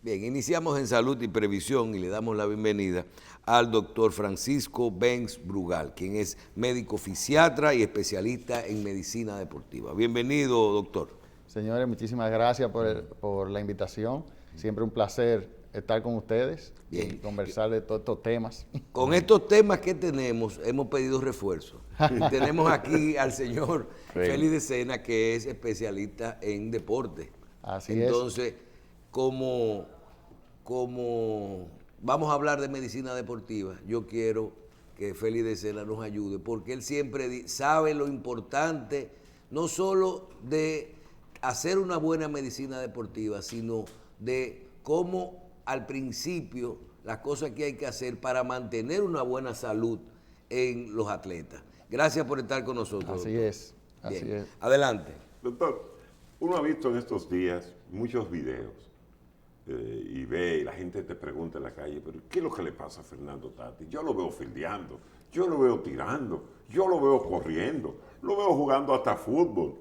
Bien, iniciamos en Salud y Previsión y le damos la bienvenida al doctor Francisco Benz Brugal, quien es médico fisiatra y especialista en medicina deportiva. Bienvenido, doctor. Señores, muchísimas gracias por la invitación. Siempre un placer estar con ustedes y conversar de todos estos temas. Con estos temas que tenemos, hemos pedido refuerzo. Tenemos aquí al señor Félix de Sena, que es especialista en deporte. Así Entonces, como vamos a hablar de medicina deportiva, yo quiero que Félix de Sena nos ayude, porque él siempre sabe lo importante, no solo de hacer una buena medicina deportiva, sino de cómo al principio las cosas que hay que hacer para mantener una buena salud en los atletas. Gracias por estar con nosotros. Así doctor. es, así es. Adelante. Doctor, uno ha visto en estos días muchos videos y ve y la gente te pregunta en la calle, pero ¿qué es lo que le pasa a Fernando Tatis? Yo lo veo fildeando, yo lo veo tirando, yo lo veo corriendo, lo veo jugando hasta fútbol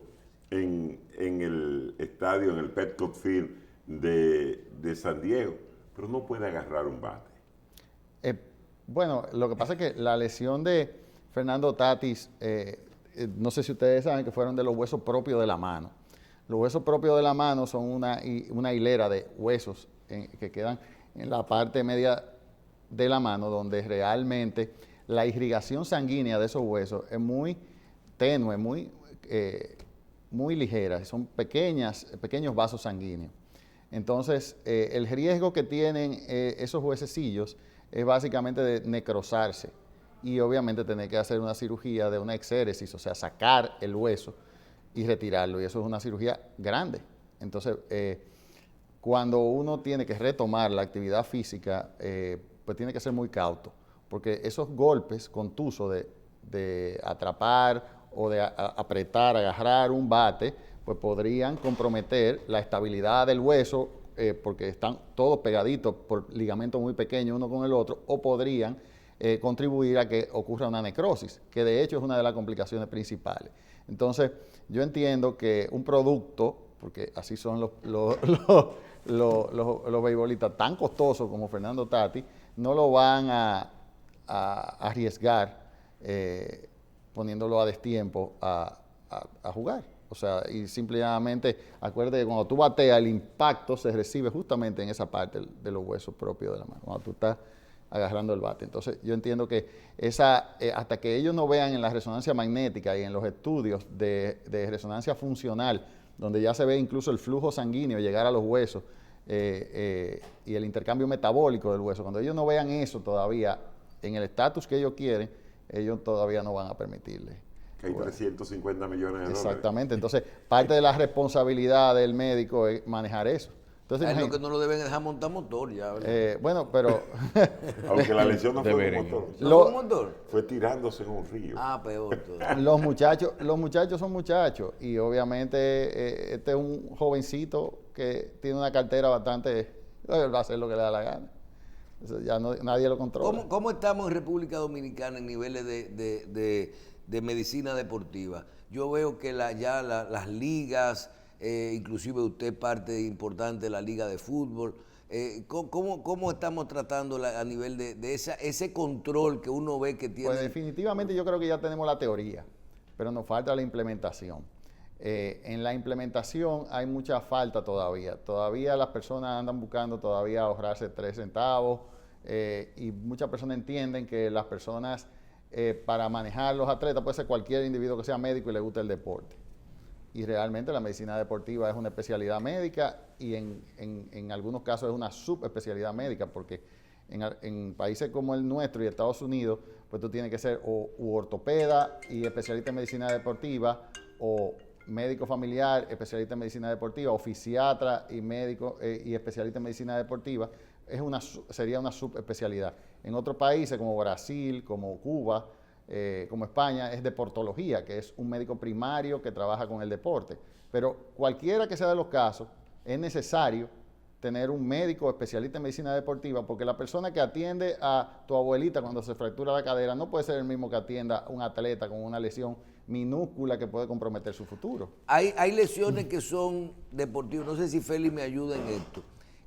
en el estadio, en el Petco Field de San Diego, pero no puede agarrar un bate. Bueno, lo que pasa es que la lesión de Fernando Tatis, no sé si ustedes saben que fueron de los huesos propios de la mano. Los huesos propios de la mano son una hilera de huesos que quedan en la parte media de la mano, donde realmente la irrigación sanguínea de esos huesos es muy tenue, muy ligera, son pequeños vasos sanguíneos. Entonces, el riesgo que tienen esos huesecillos es básicamente de necrosarse y obviamente tener que hacer una cirugía de una exéresis, o sea, sacar el hueso y retirarlo, y eso es una cirugía grande. Entonces, cuando uno tiene que retomar la actividad física, pues tiene que ser muy cauto, porque esos golpes contusos de atrapar o de apretar, agarrar un bate, pues podrían comprometer la estabilidad del hueso, porque están todos pegaditos por ligamentos muy pequeños uno con el otro, o podrían contribuir a que ocurra una necrosis, que de hecho es una de las complicaciones principales. Entonces, yo entiendo que un producto, porque así son los beisbolistas tan costosos como Fernando Tatis, no lo van a arriesgar poniéndolo a destiempo a jugar. O sea, y simplemente acuérdate que cuando tú bateas, el impacto se recibe justamente en esa parte de los huesos propios de la mano, cuando tú estás agarrando el bate. Entonces, yo entiendo que hasta que ellos no vean en la resonancia magnética y en los estudios de resonancia funcional, donde ya se ve incluso el flujo sanguíneo llegar a los huesos y el intercambio metabólico del hueso, cuando ellos no vean eso todavía en el estatus que ellos quieren, ellos todavía no van a permitirle. Que hay 350 millones de dólares. Exactamente. Entonces, parte de la responsabilidad del médico es manejar eso. Entonces, Es lo que no lo deben dejar montar motor ya. Bueno, pero... Aunque la lesión no fue un motor. ¿No fue un motor? Fue tirándose en un río. Ah, peor todavía. los muchachos son muchachos y obviamente este es un jovencito que tiene una cartera bastante... va a hacer lo que le da la gana. Eso ya nadie lo controla. ¿Cómo estamos en República Dominicana en niveles de medicina deportiva? Yo veo que las ligas, inclusive usted parte importante de la liga de fútbol, ¿cómo estamos tratando a nivel de ese control que uno ve que tiene? Pues definitivamente yo creo que ya tenemos la teoría, pero nos falta la implementación. En la implementación hay mucha falta todavía. Todavía las personas andan buscando todavía ahorrarse 3 centavos y muchas personas entienden que las personas para manejar los atletas puede ser cualquier individuo que sea médico y le guste el deporte. Y realmente la medicina deportiva es una especialidad médica y en algunos casos es una subespecialidad médica, porque en países como el nuestro y Estados Unidos, pues tú tienes que ser o ortopeda y especialista en medicina deportiva, o médico familiar, especialista en medicina deportiva, o fisiatra y médico y especialista en medicina deportiva. Sería una subespecialidad. En otros países como Brasil, como Cuba, como España, es deportología, que es un médico primario que trabaja con el deporte. Pero cualquiera que sea de los casos, es necesario tener un médico especialista en medicina deportiva, porque la persona que atiende a tu abuelita cuando se fractura la cadera no puede ser el mismo que atienda a un atleta con una lesión minúscula que puede comprometer su futuro. Hay lesiones que son deportivas, no sé si Félix me ayuda en esto,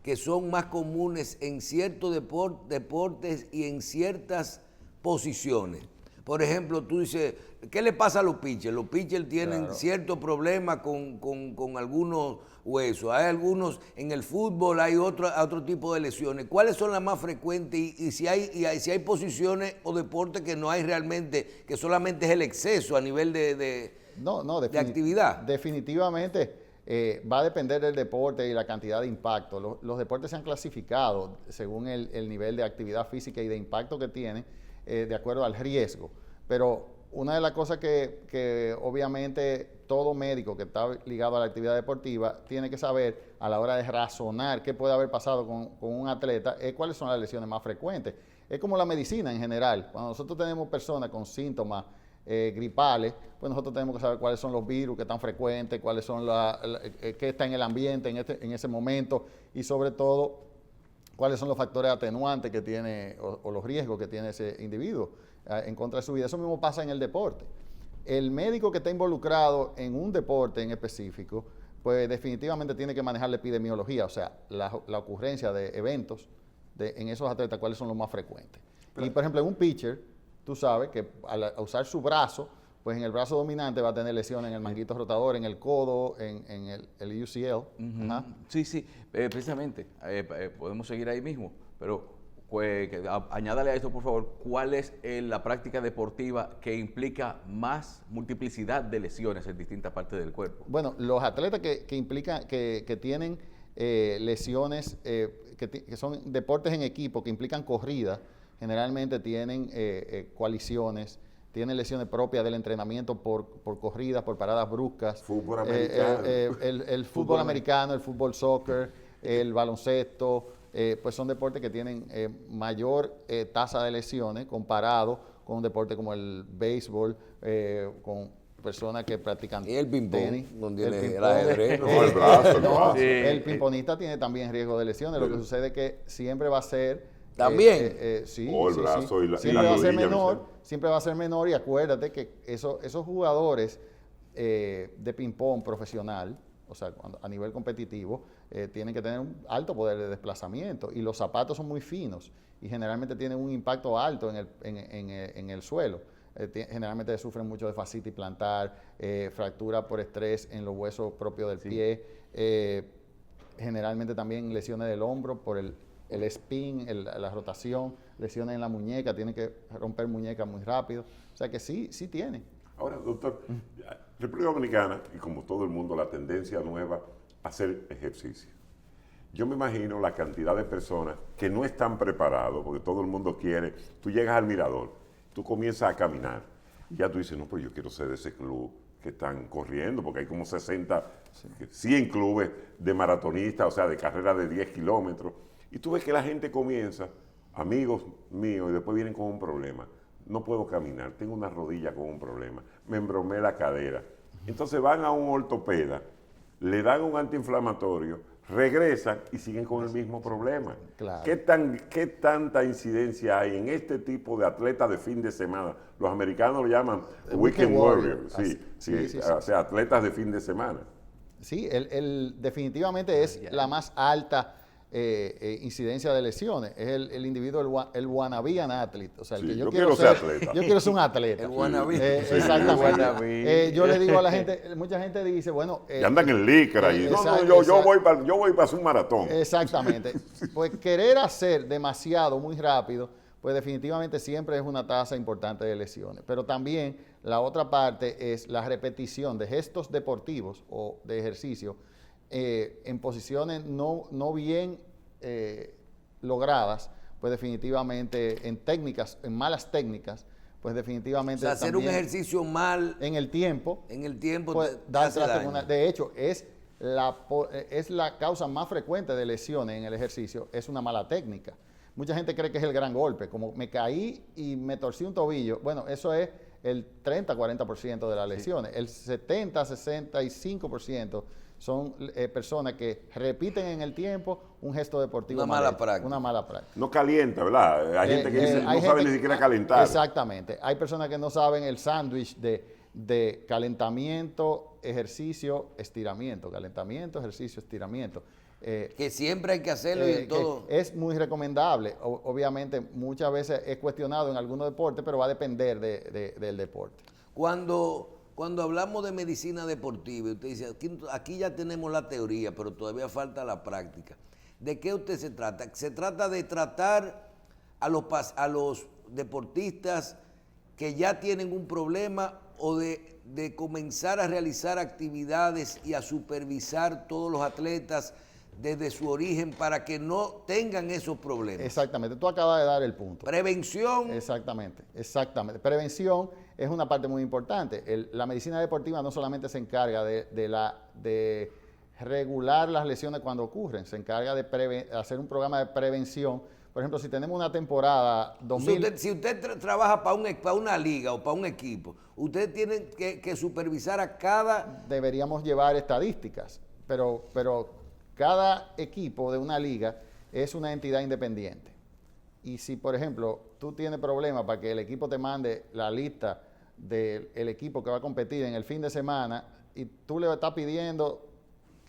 que son más comunes en ciertos deportes y en ciertas posiciones. Por ejemplo, tú dices, ¿qué le pasa a los pitchers? Los pitchers tienen cierto problema con algunos huesos. Hay algunos, en el fútbol hay otro tipo de lesiones. ¿Cuáles son las más frecuentes? Y si hay posiciones o deportes que no hay realmente, que solamente es el exceso a nivel de actividad. Definitivamente va a depender del deporte y la cantidad de impacto. Los deportes se han clasificado según el nivel de actividad física y de impacto que tienen, de acuerdo al riesgo. Pero una de las cosas que obviamente todo médico que está ligado a la actividad deportiva tiene que saber a la hora de razonar qué puede haber pasado con un atleta es cuáles son las lesiones más frecuentes. Es como la medicina en general. Cuando nosotros tenemos personas con síntomas gripales, pues nosotros tenemos que saber cuáles son los virus que están frecuentes, cuáles son qué está en el ambiente en ese momento y sobre todo cuáles son los factores atenuantes que tiene o los riesgos que tiene ese individuo en contra de su vida. Eso mismo pasa en el deporte. El médico que está involucrado en un deporte en específico, pues definitivamente tiene que manejar la epidemiología, o sea, la ocurrencia de eventos en esos atletas, cuáles son los más frecuentes. Y por ejemplo, en un pitcher, tú sabes que al usar su brazo, pues en el brazo dominante va a tener lesiones en el manguito rotador, en el codo, en el UCL. Sí, precisamente. Podemos seguir ahí mismo, pero añádale a esto, por favor, ¿cuál es la práctica deportiva que implica más multiplicidad de lesiones en distintas partes del cuerpo? Bueno, los atletas que tienen lesiones, que son deportes en equipo, que implican corrida, generalmente tienen coaliciones, tienen lesiones propias del entrenamiento por corridas, por paradas bruscas. Fútbol americano. El fútbol americano, el fútbol soccer, el baloncesto, pues son deportes que tienen mayor tasa de lesiones comparado con un deporte como el béisbol, con personas que practican y el ping-pong, tenis, donde el ajedrez. El brazo. El ping-pongista tiene también riesgo de lesiones. Lo que sucede es que siempre va a ser también. Sí, o el brazo y la siempre va a ser rodilla, menor, no sé. siempre va a ser menor y acuérdate que esos jugadores de ping-pong profesional, o sea, a nivel competitivo, tienen que tener un alto poder de desplazamiento y los zapatos son muy finos y generalmente tienen un impacto alto en el suelo. Generalmente sufren mucho de fascitis plantar, fractura por estrés en los huesos propios del pie, generalmente también lesiones del hombro por el spin, la rotación, lesiones en la muñeca, tienen que romper muñecas muy rápido. O sea que sí tiene. Ahora, doctor, República Dominicana, y como todo el mundo, la tendencia nueva a hacer ejercicio. Yo me imagino la cantidad de personas que no están preparados, porque todo el mundo quiere, tú llegas al mirador, tú comienzas a caminar, ya tú dices, no, pues yo quiero ser de ese club que están corriendo, porque hay como 100 clubes de maratonistas, o sea, de carreras de 10 kilómetros, y tú ves que la gente comienza, amigos míos, y después vienen con un problema. No puedo caminar, tengo una rodilla con un problema, me embromé la cadera. Entonces van a un ortopeda, le dan un antiinflamatorio, regresan y siguen con el mismo problema. Claro. ¿Qué tanta incidencia hay en este tipo de atletas de fin de semana? Los americanos lo llaman weekend warriors, o sea, atletas de fin de semana. Sí, definitivamente es la más alta incidencia de lesiones. Es el individuo, el wannabe an athlete. O sea, el que yo quiero ser atleta. Yo quiero ser un atleta. El wannabe. Exactamente. Yo le digo a la gente, mucha gente dice, bueno... y andan en licra y yo voy para hacer un maratón. Exactamente. Pues querer hacer demasiado, muy rápido, pues definitivamente siempre es una tasa importante de lesiones. Pero también la otra parte es la repetición de gestos deportivos o de ejercicio en posiciones no bien logradas, pues definitivamente en malas técnicas, pues definitivamente... O sea, hacer un ejercicio mal en el tiempo pues, da hace daño. de hecho, es la causa más frecuente de lesiones en el ejercicio, es una mala técnica. Mucha gente cree que es el gran golpe, como me caí y me torcí un tobillo. Bueno, eso es el 30-40% de las lesiones. El 70-65% son personas que repiten en el tiempo un gesto deportivo. Una mala práctica. Una mala práctica. No calienta, ¿verdad? Hay gente que dice, no sabe ni siquiera calentar. Exactamente. Hay personas que no saben el sándwich de calentamiento, ejercicio, estiramiento. Calentamiento, ejercicio, estiramiento. que siempre hay que hacerlo y en todo. Es muy recomendable. Obviamente, muchas veces es cuestionado en algunos deportes, pero va a depender del deporte. Cuando hablamos de medicina deportiva, usted dice, aquí ya tenemos la teoría, pero todavía falta la práctica. ¿De qué usted se trata? ¿Se trata de tratar a los deportistas que ya tienen un problema o de comenzar a realizar actividades y a supervisar todos los atletas desde su origen para que no tengan esos problemas? Exactamente, tú acabas de dar el punto. Prevención. Exactamente. Prevención es una parte muy importante. La medicina deportiva no solamente se encarga de regular las lesiones cuando ocurren, se encarga de hacer un programa de prevención. Por ejemplo, si tenemos una temporada 2000... Si usted trabaja para una liga o para un equipo, usted tiene que supervisar a cada... Deberíamos llevar estadísticas, pero cada equipo de una liga es una entidad independiente. Y si, por ejemplo, tú tienes problemas para que el equipo te mande la lista del equipo que va a competir en el fin de semana y tú le estás pidiendo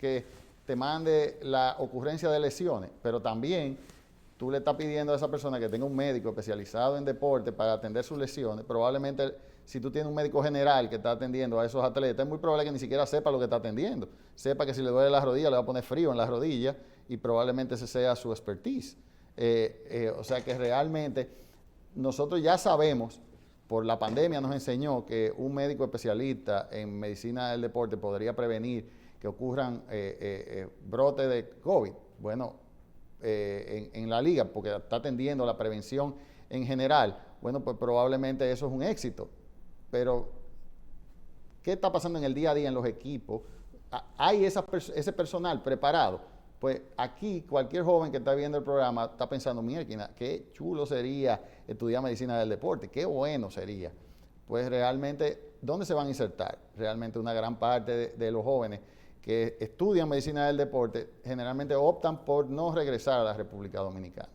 que te mande la ocurrencia de lesiones, pero también tú le estás pidiendo a esa persona que tenga un médico especializado en deporte para atender sus lesiones, probablemente si tú tienes un médico general que está atendiendo a esos atletas, es muy probable que ni siquiera sepa lo que está atendiendo. Sepa que si le duele la rodilla, le va a poner frío en la rodilla y probablemente ese sea su expertise. O sea que realmente nosotros ya sabemos, por la pandemia nos enseñó que un médico especialista en medicina del deporte podría prevenir que ocurran brotes de COVID. Bueno, en la liga, porque está atendiendo la prevención en general, bueno, pues probablemente eso es un éxito. Pero, ¿qué está pasando en el día a día en los equipos? ¿Hay ese personal preparado? Pues aquí cualquier joven que está viendo el programa está pensando, mira, qué chulo sería estudiar medicina del deporte, qué bueno sería. Pues realmente, ¿dónde se van a insertar? Realmente una gran parte de los jóvenes que estudian medicina del deporte generalmente optan por no regresar a la República Dominicana.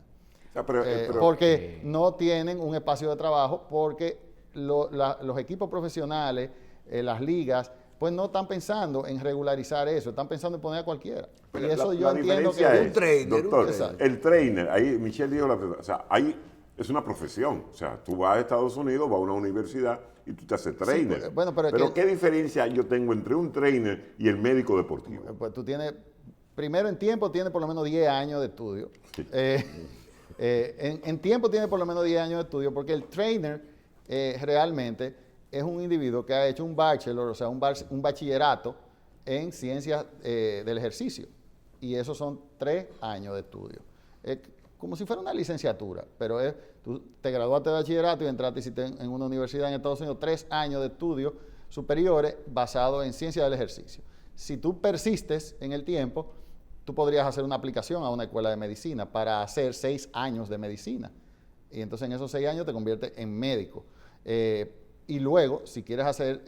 Porque no tienen un espacio de trabajo, porque los equipos profesionales, las ligas, pues no están pensando en regularizar eso, están pensando en poner a cualquiera. Pero y eso yo entiendo que es, un trainer, doctor, el trainer, ahí Michelle dijo o sea, ahí es una profesión. O sea, tú vas a Estados Unidos, vas a una universidad y tú te haces trainer. Sí, bueno, pero ¿qué diferencia yo tengo entre un trainer y el médico deportivo? Pues tú tienes, primero en tiempo tienes por lo menos 10 años de estudio. Sí. En tiempo tienes por lo menos 10 años de estudio, porque el trainer realmente es un individuo que ha hecho un bachelor, o sea, un bachillerato en ciencias del ejercicio. Y esos son 3 años de estudio. Como si fuera una licenciatura, pero tú te graduaste de bachillerato y entraste y hiciste en una universidad en Estados Unidos 3 años de estudios superiores basados en ciencias del ejercicio. Si tú persistes en el tiempo, tú podrías hacer una aplicación a una escuela de medicina para hacer 6 años de medicina. Y entonces en esos 6 años te conviertes en médico. Y luego, si quieres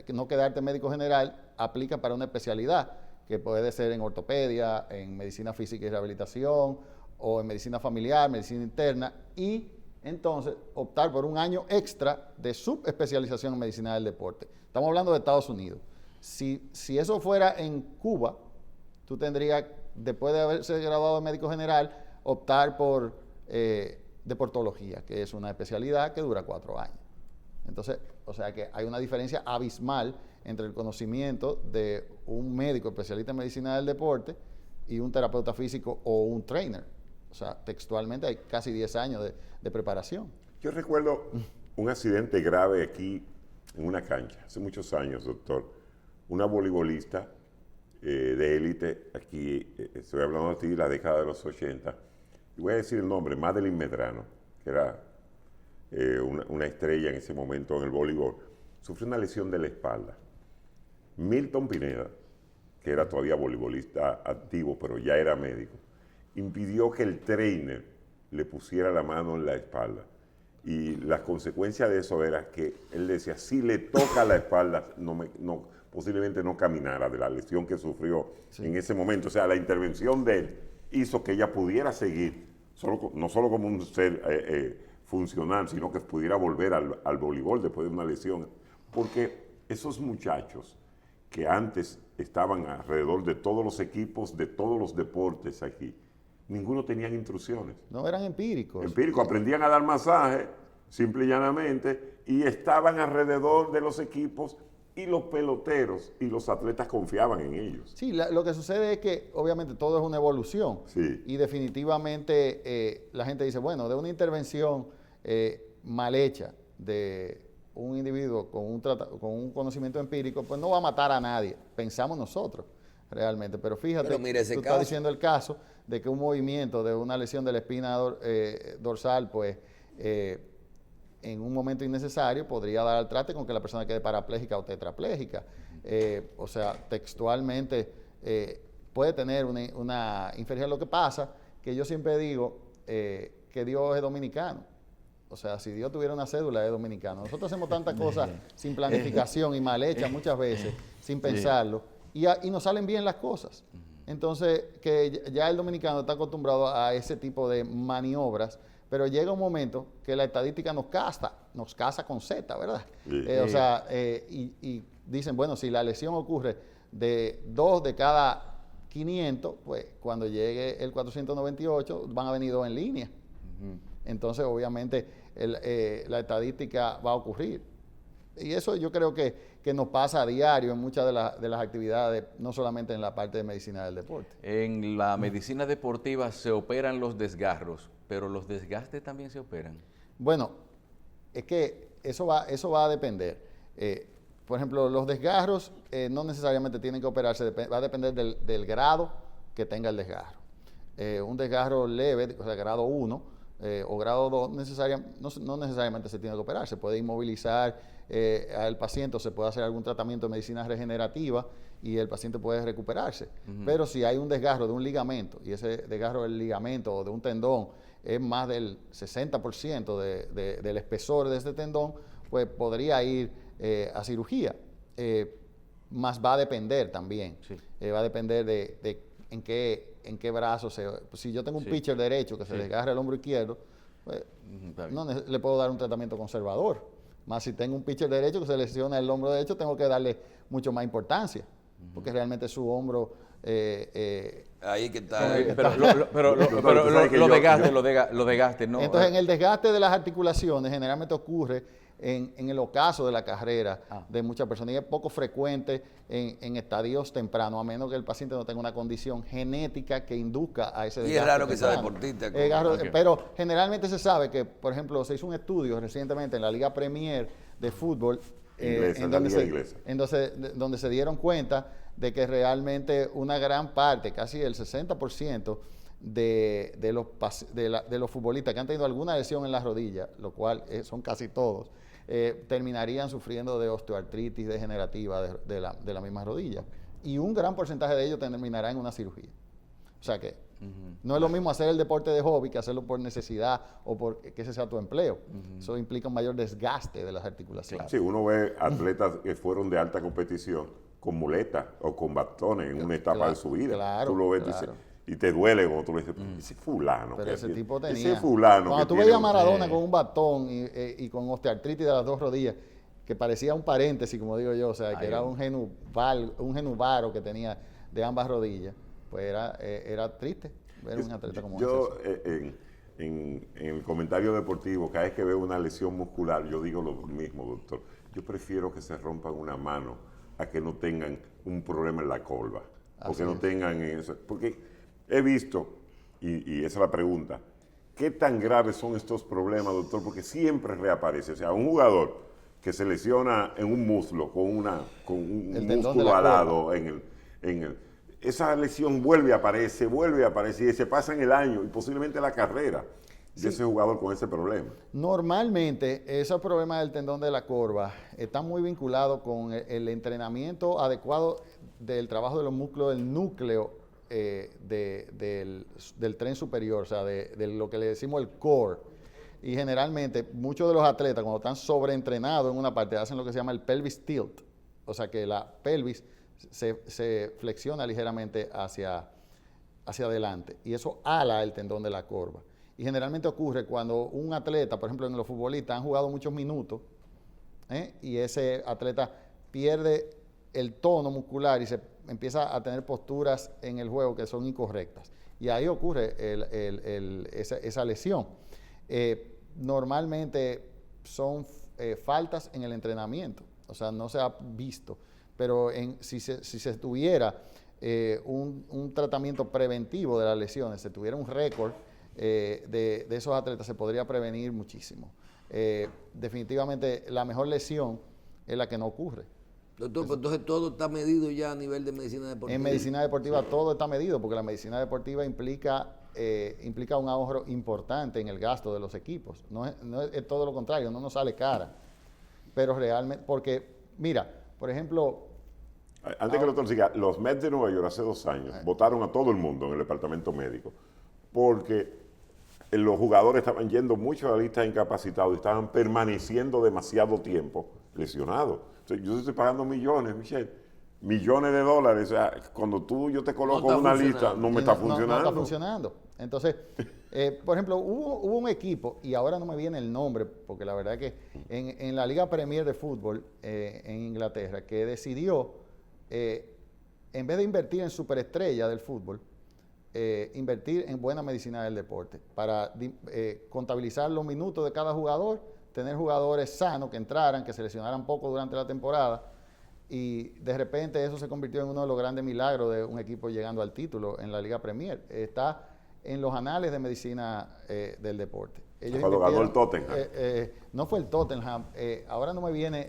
no quedarte médico general, aplica para una especialidad, que puede ser en ortopedia, en medicina física y rehabilitación, o en medicina familiar, medicina interna, y entonces optar por un año extra de subespecialización en medicina del deporte. Estamos hablando de Estados Unidos. Si eso fuera en Cuba, tú tendrías, después de haberse graduado de médico general, optar por deportología, que es una especialidad que dura 4 años. Entonces, o sea que hay una diferencia abismal entre el conocimiento de un médico especialista en medicina del deporte y un terapeuta físico o un trainer. O sea, textualmente hay casi 10 años de preparación. Yo recuerdo un accidente grave aquí en una cancha, hace muchos años, doctor. Una voleibolista de élite, aquí estoy hablando de ti, la década de los 80, y voy a decir el nombre, Madeline Medrano, que era una estrella en ese momento en el voleibol, sufrió una lesión de la espalda. Milton Pineda, que era todavía voleibolista activo, pero ya era médico, impidió que el trainer le pusiera la mano en la espalda. Y la consecuencia de eso era que él decía, si le toca la espalda, posiblemente no caminara de la lesión que sufrió en ese momento. O sea, la intervención de él hizo que ella pudiera seguir, no solo como un ser funcional, sino que pudiera volver al voleibol después de una lesión. Porque esos muchachos que antes estaban alrededor de todos los equipos, de todos los deportes aquí, ninguno tenían instrucciones. No, eran empíricos. Empíricos, aprendían a dar masaje, simple y llanamente, y estaban alrededor de los equipos y los peloteros y los atletas confiaban en ellos. Sí, lo que sucede es que obviamente todo es una evolución. Sí. Y definitivamente la gente dice, bueno, de una intervención mal hecha de un individuo con un conocimiento empírico, pues no va a matar a nadie, pensamos nosotros realmente. Pero fíjate, Pero mira ese tú caso. estás diciendo el caso de que un movimiento de una lesión de la espina dorsal, pues en un momento innecesario podría dar al traste con que la persona quede parapléjica o tetrapléjica. O sea, textualmente puede tener una inferencia. Lo que pasa, que yo siempre digo que Dios es dominicano. O sea, si Dios tuviera una cédula, es dominicano. Nosotros hacemos tantas cosas sin planificación y mal hechas muchas veces, sin pensarlo, y nos salen bien las cosas. Entonces, que ya el dominicano está acostumbrado a ese tipo de maniobras, pero llega un momento que la estadística nos casa con Z, ¿verdad? Sí. O sea, y dicen, bueno, si la lesión ocurre de 2 de cada 500, pues cuando llegue el 498 van a venir 2 en línea. Entonces, obviamente, la estadística va a ocurrir. Y eso yo creo que nos pasa a diario en muchas de las actividades, no solamente en la parte de medicina del deporte. En la medicina deportiva se operan los desgarros, pero los desgastes también se operan. Bueno, es que eso va a depender. Por ejemplo, los desgarros no necesariamente tienen que operarse, va a depender del grado que tenga el desgarro. Un desgarro leve, o sea, grado 1 o grado 2, no necesariamente se tiene que operar. Se puede inmovilizar al paciente, o se puede hacer algún tratamiento de medicina regenerativa y el paciente puede recuperarse. Pero si hay un desgarro de un ligamento, y ese desgarro del ligamento o de un tendón es más del 60% del espesor de este tendón, pues podría ir a cirugía. Más va a depender también. Sí. Va a depender de en qué brazo si yo tengo un pitcher derecho que se desgarra el hombro izquierdo, pues no le puedo dar un tratamiento conservador. Más si tengo un pitcher derecho que se lesiona el hombro derecho, tengo que darle mucho más importancia, porque realmente su hombro Ahí que está. Pero los desgastes, ¿no? Entonces, en el desgaste de las articulaciones generalmente ocurre en el ocaso de la carrera de muchas personas, y es poco frecuente en estadios tempranos, a menos que el paciente no tenga una condición genética que induzca a ese desgaste. Y es raro que sea temprano. deportista. Pero generalmente se sabe que, por ejemplo, se hizo un estudio recientemente en la Liga Premier de fútbol, donde se dieron cuenta de que realmente una gran parte, casi el 60% de los futbolistas que han tenido alguna lesión en la rodilla, lo cual son casi todos, terminarían sufriendo de osteoartritis degenerativa de la misma rodilla. Y un gran porcentaje de ellos terminará en una cirugía. O sea que no es lo mismo hacer el deporte de hobby que hacerlo por necesidad o por que ese sea tu empleo. Eso implica un mayor desgaste de las articulaciones. Sí, uno ve atletas que fueron de alta competición con muletas o con bastones en una etapa de su vida. Tú lo ves y te duele cuando tú le dices, ese fulano. Pero ese tipo tenía. Ese fulano. Cuando tú veías a Maradona con un bastón y con osteoartritis de las 2 rodillas, que parecía un paréntesis, como digo yo, o sea, que era un genuvaro que tenía de ambas rodillas, pues era triste ver un atleta como ese. Yo, en el comentario deportivo, cada vez que veo una lesión muscular, yo digo lo mismo, doctor. Yo prefiero que se rompan una mano a que no tengan un problema en la colva. O que no tengan eso. Porque he visto, y esa es la pregunta, ¿qué tan graves son estos problemas, doctor? Porque siempre reaparece. O sea, un jugador que se lesiona en un muslo con un músculo alado esa lesión vuelve a aparecer y se pasa en el año y posiblemente la carrera de ese jugador con ese problema. Normalmente, esos problemas del tendón de la corva están muy vinculados con el entrenamiento adecuado del trabajo de los músculos del núcleo del tren superior, o sea, de lo que le decimos el core. Y generalmente, muchos de los atletas, cuando están sobreentrenados en una parte, hacen lo que se llama el pelvis tilt. O sea, que la pelvis se flexiona ligeramente hacia adelante. Y eso ala el tendón de la corva. Y generalmente ocurre cuando un atleta, por ejemplo, en los futbolistas, han jugado muchos minutos, y ese atleta pierde el tono muscular y se empieza a tener posturas en el juego que son incorrectas. Y ahí ocurre esa lesión. Normalmente son faltas en el entrenamiento, o sea, no se ha visto, pero si se tuviera un tratamiento preventivo de las lesiones, se tuviera un récord de esos atletas, se podría prevenir muchísimo. Definitivamente la mejor lesión es la que no ocurre. Doctor, pues entonces todo está medido ya a nivel de medicina deportiva. En medicina deportiva todo está medido, porque la medicina deportiva implica un ahorro importante en el gasto de los equipos. No es todo lo contrario, no nos sale cara. Pero realmente, porque, mira, por ejemplo... Antes que el doctor siga, los Mets de Nueva York hace 2 años votaron a todo el mundo en el departamento médico, porque los jugadores estaban yendo mucho a la lista de incapacitados y estaban permaneciendo demasiado tiempo lesionados. Entonces, yo estoy pagando millones, Michelle, millones de dólares. O sea, cuando yo te coloco en una lista, no me está funcionando. No está funcionando. Entonces, por ejemplo, hubo un equipo, y ahora no me viene el nombre, porque la verdad es que en la Liga Premier de Fútbol en Inglaterra, que decidió, en vez de invertir en superestrella del fútbol, invertir en buena medicina del deporte, para contabilizar los minutos de cada jugador, tener jugadores sanos que entraran, que se lesionaran poco durante la temporada, y de repente eso se convirtió en uno de los grandes milagros de un equipo llegando al título en la Liga Premier. Está en los anales de medicina del deporte. Cuando ganó el Tottenham. No fue el Tottenham, ahora no me viene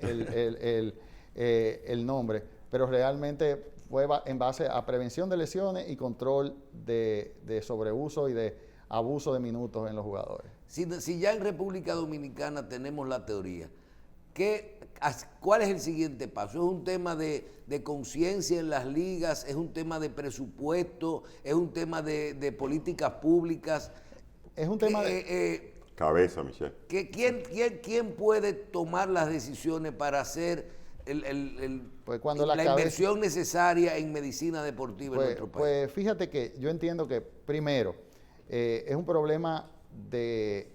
el nombre, pero realmente fue en base a prevención de lesiones y control de sobreuso y de abuso de minutos en los jugadores. Si ya en República Dominicana tenemos la teoría, ¿cuál es el siguiente paso? ¿Es un tema de conciencia en las ligas? ¿Es un tema de presupuesto? ¿Es un tema de políticas públicas? Es un tema de... cabeza, Michelle. ¿Quién puede tomar las decisiones para hacer la inversión necesaria en medicina deportiva en nuestro país? Pues fíjate que yo entiendo que, primero, es un problema de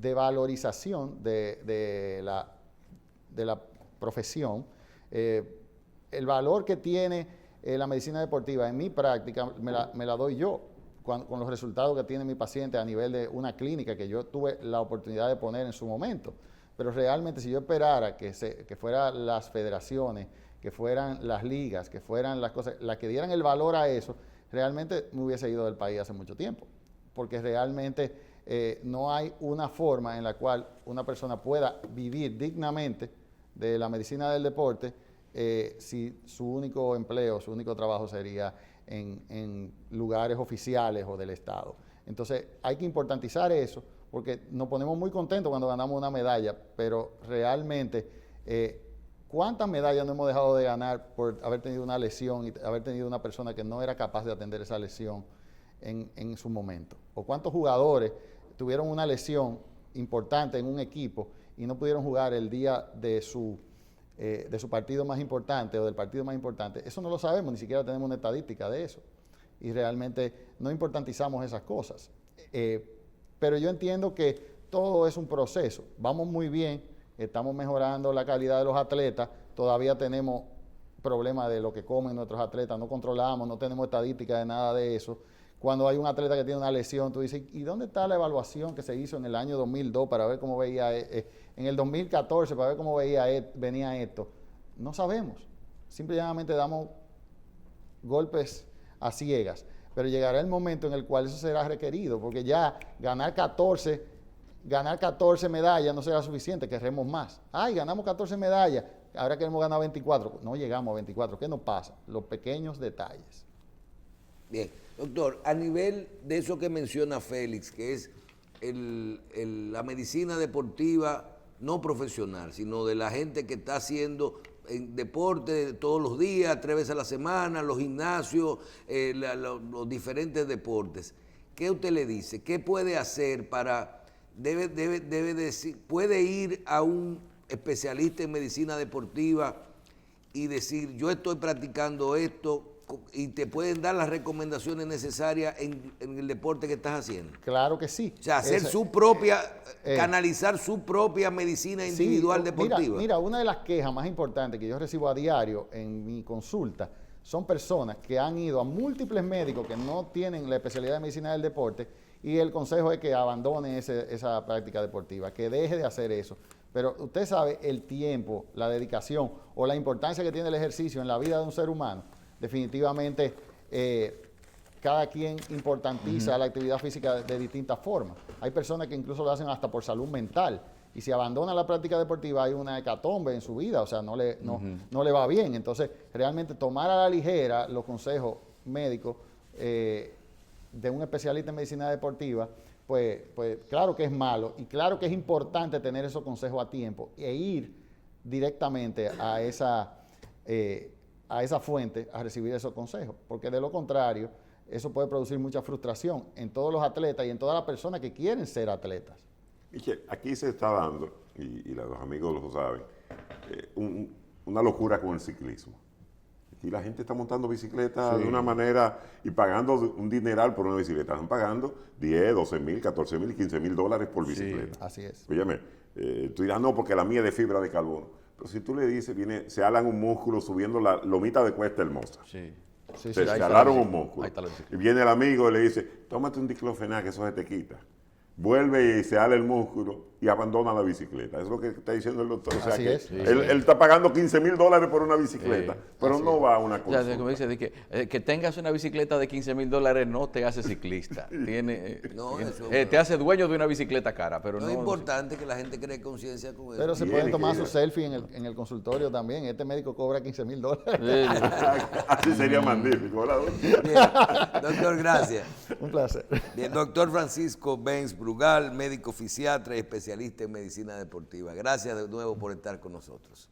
valorización de la profesión. El valor que tiene la medicina deportiva en mi práctica me la doy yo con los resultados que tiene mi paciente a nivel de una clínica que yo tuve la oportunidad de poner en su momento. Pero realmente si yo esperara que fueran las federaciones, que fueran las ligas, que fueran las cosas, las que dieran el valor a eso, realmente me hubiese ido del país hace mucho tiempo. Porque realmente no hay una forma en la cual una persona pueda vivir dignamente de la medicina del deporte si su único empleo, su único trabajo sería en lugares oficiales o del Estado. Entonces hay que importantizar eso, porque nos ponemos muy contentos cuando ganamos una medalla, pero realmente, ¿cuántas medallas no hemos dejado de ganar por haber tenido una lesión y haber tenido una persona que no era capaz de atender esa lesión en su momento? ¿O cuántos jugadores tuvieron una lesión importante en un equipo y no pudieron jugar el día de su partido más importante o del partido más importante? Eso no lo sabemos, ni siquiera tenemos una estadística de eso. Y realmente no importantizamos esas cosas. Pero yo entiendo que todo es un proceso. Vamos muy bien, estamos mejorando la calidad de los atletas, todavía tenemos problemas de lo que comen nuestros atletas, no controlamos, no tenemos estadística de nada de eso. Cuando hay un atleta que tiene una lesión, tú dices, ¿y dónde está la evaluación que se hizo en el año 2002 para ver cómo veía, en el 2014 para ver cómo venía esto? No sabemos. Simplemente damos golpes a ciegas. Pero llegará el momento en el cual eso será requerido, porque ya ganar 14 medallas no será suficiente, queremos más. Ay, ganamos 14 medallas, ahora queremos ganar 24. No llegamos a 24. ¿Qué nos pasa? Los pequeños detalles. Bien, doctor, a nivel de eso que menciona Félix, que es la medicina deportiva no profesional, sino de la gente que está haciendo deporte todos los días, 3 veces a la semana, los gimnasios, los diferentes deportes. ¿Qué usted le dice? ¿Qué puede hacer para, puede ir a un especialista en medicina deportiva y decir, yo estoy practicando esto, y te pueden dar las recomendaciones necesarias en el deporte que estás haciendo. Claro que sí. O sea, hacer su propia, canalizar su propia medicina individual deportiva. Mira, una de las quejas más importantes que yo recibo a diario en mi consulta son personas que han ido a múltiples médicos que no tienen la especialidad de medicina del deporte y el consejo es que abandone esa práctica deportiva, que deje de hacer eso. Pero usted sabe el tiempo, la dedicación o la importancia que tiene el ejercicio en la vida de un ser humano. Definitivamente, cada quien importantiza la actividad física de distintas formas. Hay personas que incluso lo hacen hasta por salud mental. Y si abandona la práctica deportiva hay una hecatombe en su vida, o sea, no le va bien. Entonces, realmente tomar a la ligera los consejos médicos de un especialista en medicina deportiva, pues claro que es malo y claro que es importante tener esos consejos a tiempo e ir directamente a esa fuente a recibir esos consejos, porque de lo contrario, eso puede producir mucha frustración en todos los atletas y en todas las personas que quieren ser atletas. Michel, aquí se está dando, y los amigos lo saben, una locura con el ciclismo. Aquí la gente está montando bicicleta de una manera y pagando un dineral por una bicicleta. Están pagando 10, 12 mil, 14 mil, 15 mil dólares por bicicleta. Sí, así es. Óyeme, tú dirás, no, porque la mía es de fibra de carbono. Pero si tú le dices, se alan un músculo subiendo la lomita de Cuesta Hermosa. Sí. Se alaron un músculo. Ahí está la bicicleta. Y viene el amigo y le dice, tómate un diclofenac, que eso se te quita. Vuelve y se ala el músculo y abandona la bicicleta. Eso es lo que está diciendo el doctor. O sea, Así que es. él está pagando 15 mil dólares por una bicicleta, pero no va a una O consulta. sea, como dice, de que tengas una bicicleta de 15 mil dólares no te hace ciclista. Te hace dueño de una bicicleta cara, pero no. Es importante que la gente cree conciencia con eso. Pero se pueden tomar su selfie en el consultorio también. Este médico cobra 15 mil dólares. Así sería magnífico, ¿verdad? Bien, doctor, gracias. Un placer. Bien, doctor Francisco Benz Brugal, médico fisiatra y especialista en medicina deportiva. Gracias de nuevo por estar con nosotros.